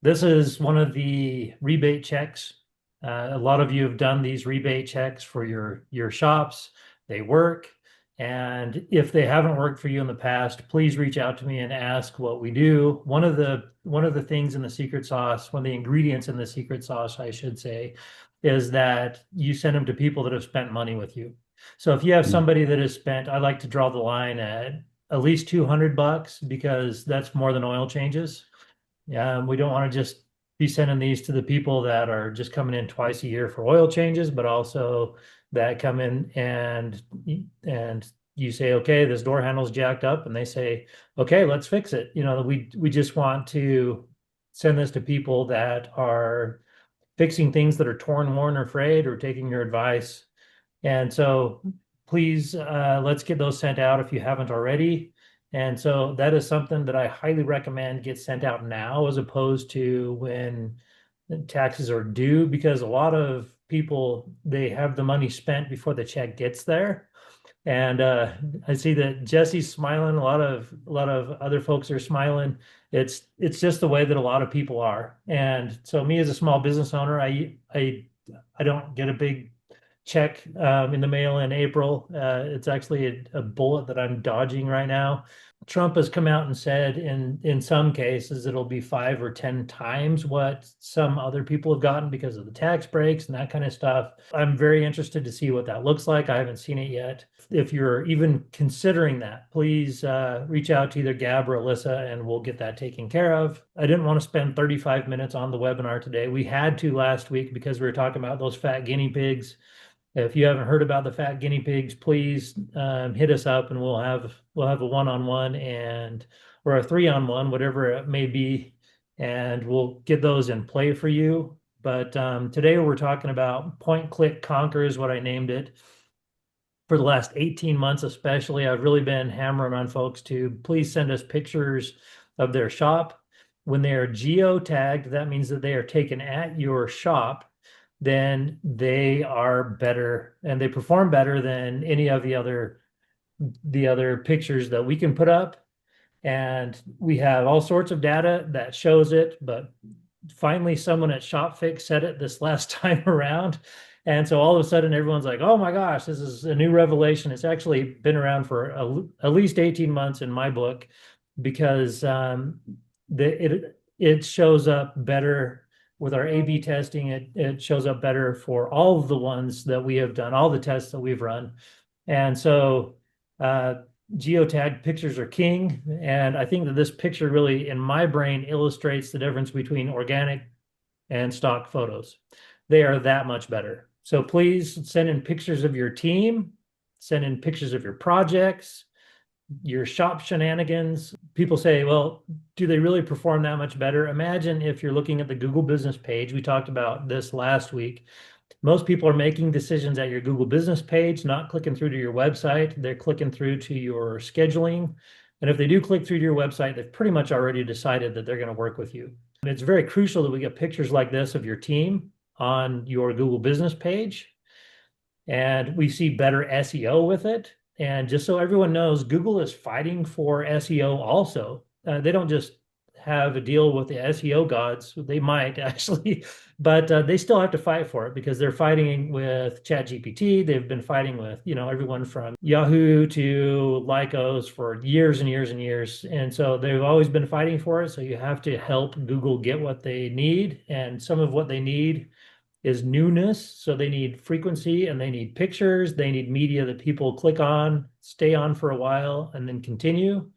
This is one of the rebate checks. A lot of you have done these rebate checks for your shops. They work. And if they haven't worked for you in the past, please reach out to me and ask what we do. One of the things in the secret sauce, one of the ingredients in the secret sauce, I should say, is that you send them to people that have spent money with you. So if you have Mm. somebody that has spent, I like to draw the line at least $200 because that's more than oil changes. Yeah, we don't want to just be sending these to the people that are just coming in twice a year for oil changes, but also that come in and you say, okay, this door handle's jacked up, and they say, okay, let's fix it. We just want to send this to people that are fixing things that are torn, worn, or frayed, or taking your advice. And so please, let's get those sent out if you haven't already. And so that is something that I highly recommend get sent out now as opposed to when taxes are due, because a lot of people, they have the money spent before the check gets there. And I see that Jesse's smiling. A lot of other folks are smiling. It's just the way that a lot of people are. And so me as a small business owner, I don't get a big check in the mail in April. It's actually a bullet that I'm dodging right now. Trump has come out and said in some cases it'll be 5 or 10 times what some other people have gotten because of the tax breaks and that kind of stuff. I'm very interested to see what that looks like. I haven't seen it yet. If you're even considering that, please reach out to either Gab or Alyssa and we'll get that taken care of. I didn't want to spend 35 minutes on the webinar today. We had to last week because we were talking about those fat guinea pigs. If you haven't heard about the fat guinea pigs, please hit us up and we'll have a one-on-one and or a three-on-one, whatever it may be, and we'll get those in play for you. But today we're talking about point click conquer is what I named it. For the last 18 months, especially, I've really been hammering on folks to please send us pictures of their shop. When they are geo-tagged, that means that they are taken at your shop, then they are better and they perform better than any of the other pictures that we can put up. And we have all sorts of data that shows it, but finally someone at ShopFix said it this last time around. And so all of a sudden everyone's like, oh my gosh, this is a new revelation. It's actually been around for at least 18 months in my book because it shows up better with our A/B testing. It shows up better for all of the ones that we have done, all the tests that we've run. And so uh, geotag pictures are king. And I think that this picture really, in my brain, illustrates the difference between organic and stock photos. They are that much better. So please send in pictures of your team, send in pictures of your projects, your shop shenanigans. People say, well, do they really perform that much better? Imagine if you're looking at the Google business page. We talked about this last week. Most people are making decisions at your Google business page, not clicking through to your website. They're clicking through to your scheduling. And if they do click through to your website, they've pretty much already decided that they're going to work with you. And it's very crucial that we get pictures like this of your team on your Google business page. And we see better SEO with it. And just so everyone knows, Google is fighting for SEO also. They don't just have a deal with the SEO gods. They might actually, but they still have to fight for it because they're fighting with ChatGPT. They've been fighting with, everyone from Yahoo to Lycos for years and years and years. And so they've always been fighting for it. So you have to help Google get what they need. And some of what they need is newness. So they need frequency and they need pictures. They need media that people click on, stay on for a while, and then continue.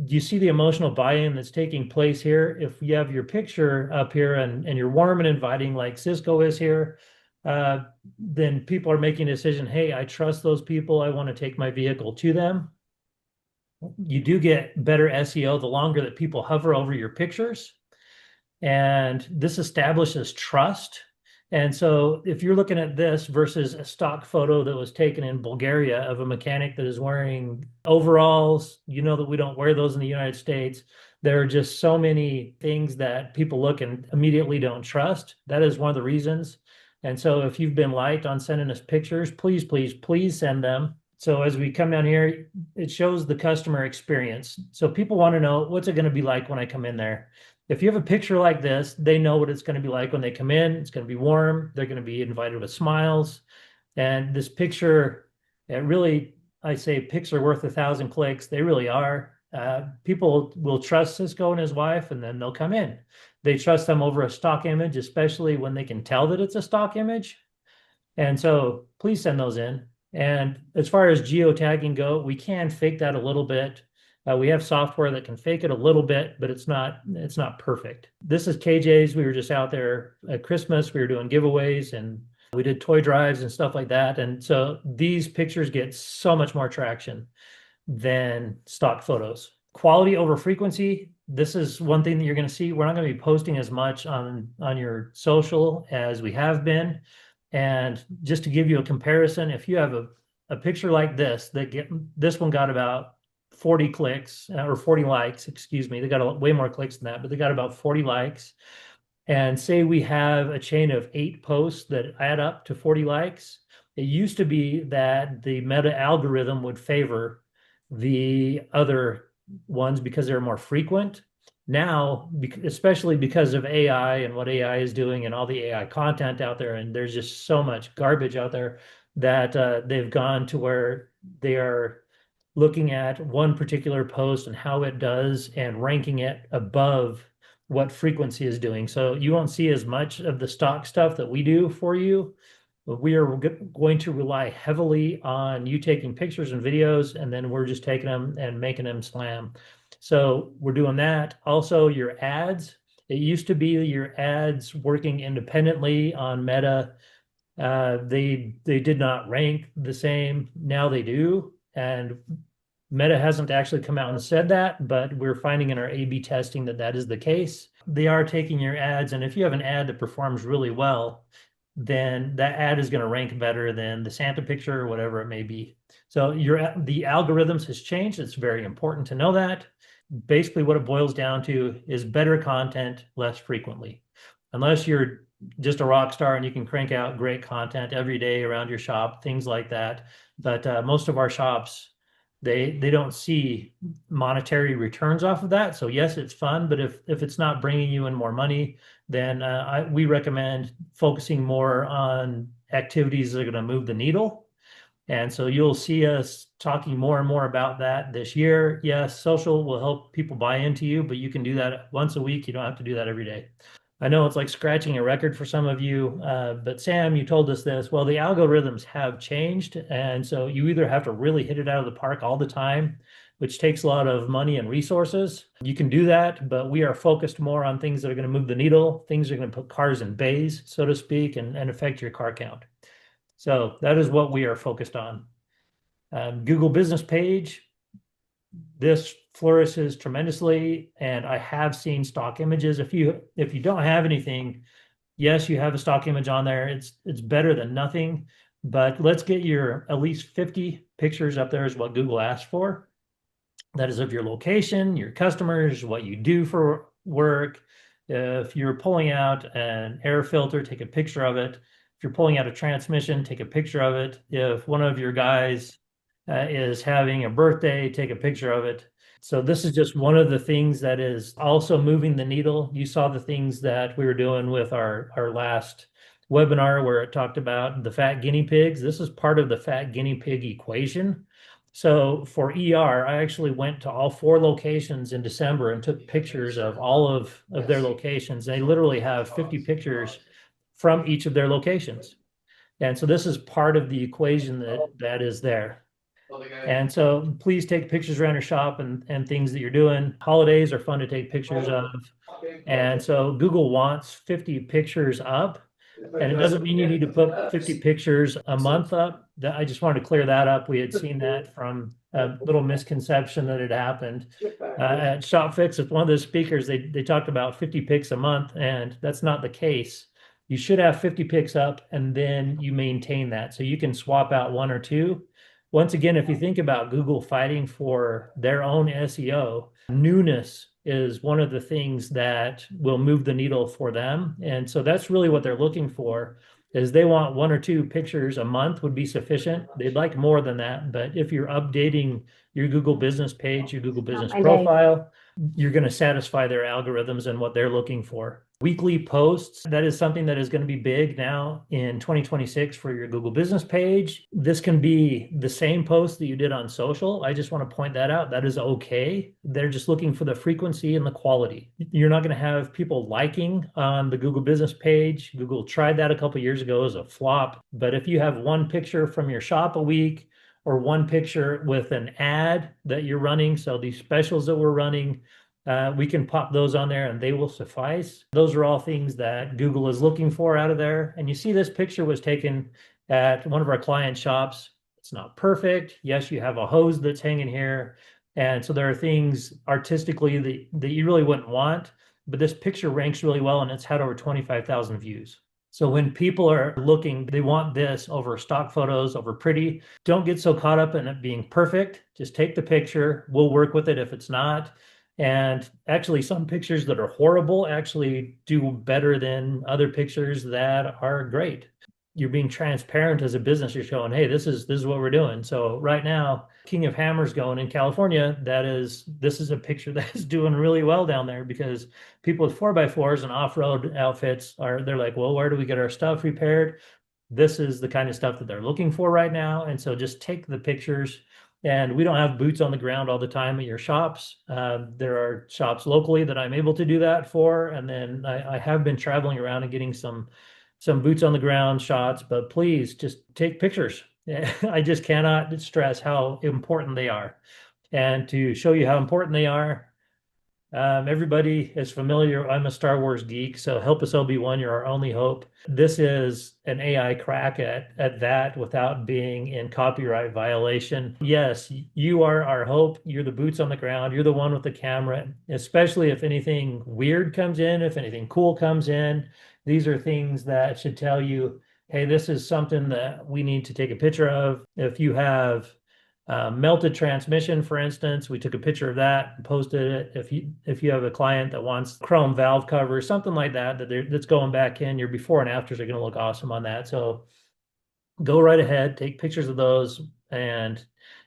Do you see the emotional buy-in that's taking place here? If you have your picture up here and you're warm and inviting like Cisco is here, uh, then people are making a decision. Hey, I trust those people. I want to take my vehicle to them. You do get better SEO the longer that people hover over your pictures. And this establishes trust. And so if you're looking at this versus a stock photo that was taken in Bulgaria of a mechanic that is wearing overalls, you know that we don't wear those in the United States. There are just so many things that people look and immediately don't trust. That is one of the reasons. And so if you've been light on sending us pictures, please, please, please send them. So as we come down here, it shows the customer experience. So people want to know, what's it going to be like when I come in there? If you have a picture like this, they know what it's going to be like when they come in. It's going to be warm. They're going to be invited with smiles. And this picture, it really, I say pics are worth 1,000 clicks. They really are. People will trust Cisco and his wife, and then they'll come in. They trust them over a stock image, especially when they can tell that it's a stock image. And so please send those in. And as far as geotagging go, we can fake that a little bit. We have software that can fake it a little bit, but it's not perfect. This is KJ's. We were just out there at Christmas. We were doing giveaways and we did toy drives and stuff like that. And so these pictures get so much more traction than stock photos. Quality over frequency. This is one thing that you're going to see. We're not going to be posting as much on your social as we have been. And just to give you a comparison, if you have a picture like this, this one got about 40 clicks or 40 likes, excuse me. They got way more clicks than that, but they got about 40 likes. And say we have a chain of 8 posts that add up to 40 likes. It used to be that the meta algorithm would favor the other ones because they're more frequent. Now, especially because of AI and what AI is doing and all the AI content out there, and there's just so much garbage out there that they've gone to where they are looking at one particular post and how it does and ranking it above what frequency is doing. So you won't see as much of the stock stuff that we do for you. But we are going to rely heavily on you taking pictures and videos, and then we're just taking them and making them slam. So we're doing that. Also, your ads. It used to be your ads working independently on Meta. They did not rank the same. Now they do. And Meta hasn't actually come out and said that, but we're finding in our A/B testing that that is the case. They are taking your ads, and if you have an ad that performs really well, then that ad is going to rank better than the Santa picture or whatever it may be. So the algorithms has changed. It's very important to know that. Basically, what it boils down to is better content less frequently. Unless you're just a rock star and you can crank out great content every day around your shop, things like that. But most of our shops, they don't see monetary returns off of that. So yes, it's fun, but if it's not bringing you in more money, then we recommend focusing more on activities that are going to move the needle. And so you'll see us talking more and more about that this year. Yes, social will help people buy into you, but you can do that once a week. You don't have to do that every day. I know it's like scratching a record for some of you, but Sam, you told us this. Well, the algorithms have changed, and so you either have to really hit it out of the park all the time, which takes a lot of money and resources. You can do that, but we are focused more on things that are going to move the needle, things that are going to put cars in bays, so to speak, and affect your car count. So that is what we are focused on. Google Business Page, this flourishes tremendously, and I have seen stock images. If you don't have anything, yes, you have a stock image on there. It's better than nothing, but let's get your at least 50 pictures up there is what Google asked for. That is of your location, your customers, what you do for work. If you're pulling out an air filter, take a picture of it. If you're pulling out a transmission, take a picture of it. If one of your guys is having a birthday, take a picture of it. So this is just one of the things that is also moving the needle. You saw the things that we were doing with our last webinar where it talked about the fat guinea pigs. This is part of the fat guinea pig equation. So for ER, I actually went to all 4 locations in December and took pictures of all of their locations. They literally have 50 pictures from each of their locations. And so this is part of the equation that is there. And so please take pictures around your shop and things that you're doing. Holidays are fun to take pictures of. And so Google wants 50 pictures up. And it doesn't mean you need to put 50 pictures a month up. I just wanted to clear that up. We had seen that from a little misconception that had happened. At ShopFix, with one of the speakers, they talked about 50 pics a month, and that's not the case. You should have 50 pics up, and then you maintain that. So you can swap out 1 or 2. Once again, if you think about Google fighting for their own SEO, newness is one of the things that will move the needle for them. And so that's really what they're looking for, is they want 1 or 2 pictures a month would be sufficient. They'd like more than that. But if you're updating your Google business page, your Google business profile, you're going to satisfy their algorithms and what they're looking for. Weekly posts, that is something that is going to be big now in 2026 for your Google business page. This can be the same post that you did on social. I just want to point that out. That is okay. They're just looking for the frequency and the quality. You're not going to have people liking on the Google business page. Google tried that a couple years ago as a flop. But if you have one picture from your shop a week, or one picture with an ad that you're running. So these specials that we're running, we can pop those on there and they will suffice. Those are all things that Google is looking for out of there. And you see this picture was taken at one of our client shops. It's not perfect. Yes, you have a hose that's hanging here. And so there are things artistically that you really wouldn't want, but this picture ranks really well and it's had over 25,000 views. So when people are looking, they want this over stock photos, over pretty. Don't get so caught up in it being perfect. Just take the picture. We'll work with it if it's not. And actually, some pictures that are horrible actually do better than other pictures that are great. You're being transparent as a business. You're showing, hey, this is what we're doing. So right now, King of Hammers going in California, this is a picture that's doing really well down there because people with 4x4s and off-road outfits they're like, well, where do we get our stuff repaired? This is the kind of stuff that they're looking for right now. And so just take the pictures. And we don't have boots on the ground all the time at your shops. There are shops locally that I'm able to do that for. And then I have been traveling around and getting some boots on the ground shots, but please just take pictures. I just cannot stress how important they are. And to show you how important they are, everybody is familiar. I'm a Star Wars geek, so help us Obi-Wan, you're our only hope. This is an AI crack at that without being in copyright violation. Yes, you are our hope. You're the boots on the ground. You're the one with the camera, especially if anything weird comes in, if anything cool comes in. These are things that should tell you, hey, this is something that we need to take a picture of. If you have melted transmission, for instance, we took a picture of that and posted it. If you have a client that wants chrome valve cover, something like that's going back in, your before and afters are going to look awesome on that. So go right ahead, take pictures of those, and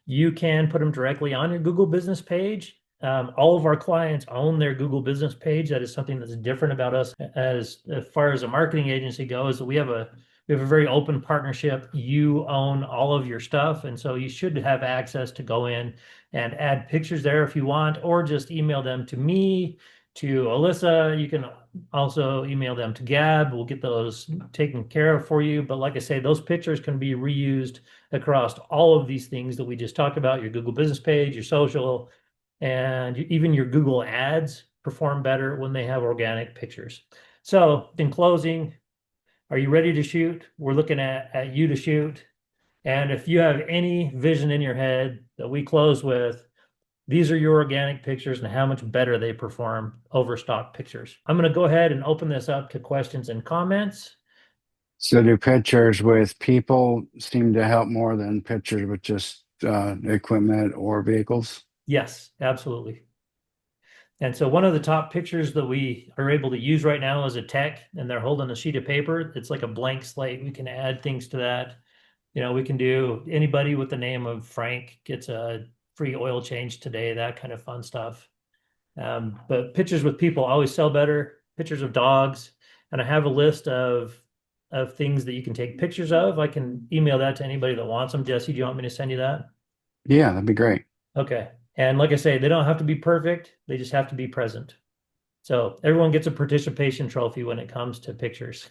you can put them directly on your Google business page. All of our clients own their Google business page. That is something that's different about us as far as a marketing agency goes. We have a very open partnership. You own all of your stuff, and so you should have access to go in and add pictures there if you want, or just email them to me, to Alyssa. You can also email them to Gab. We'll get those taken care of for you. But like I say, those pictures can be reused across all of these things that we just talked about, your Google business page, your social, and even your Google ads perform better when they have organic pictures. So in closing, are you ready to shoot? We're looking at you to shoot. And if you have any vision in your head that we close with, these are your organic pictures and how much better they perform over stock pictures. I'm going to go ahead and open this up to questions and comments. So do pictures with people seem to help more than pictures with just equipment or vehicles? Yes, absolutely. And so one of the top pictures that we are able to use right now is a tech, and they're holding a sheet of paper. It's like a blank slate. We can add things to that. We can do anybody with the name of Frank gets a free oil change today, that kind of fun stuff. But pictures with people always sell better. Pictures of dogs, and I have a list of things that you can take pictures of. I can email that to anybody that wants them. Jesse, do you want me to send you that? Yeah, that'd be great. Okay. And like I say, they don't have to be perfect. They just have to be present. So everyone gets a participation trophy when it comes to pictures.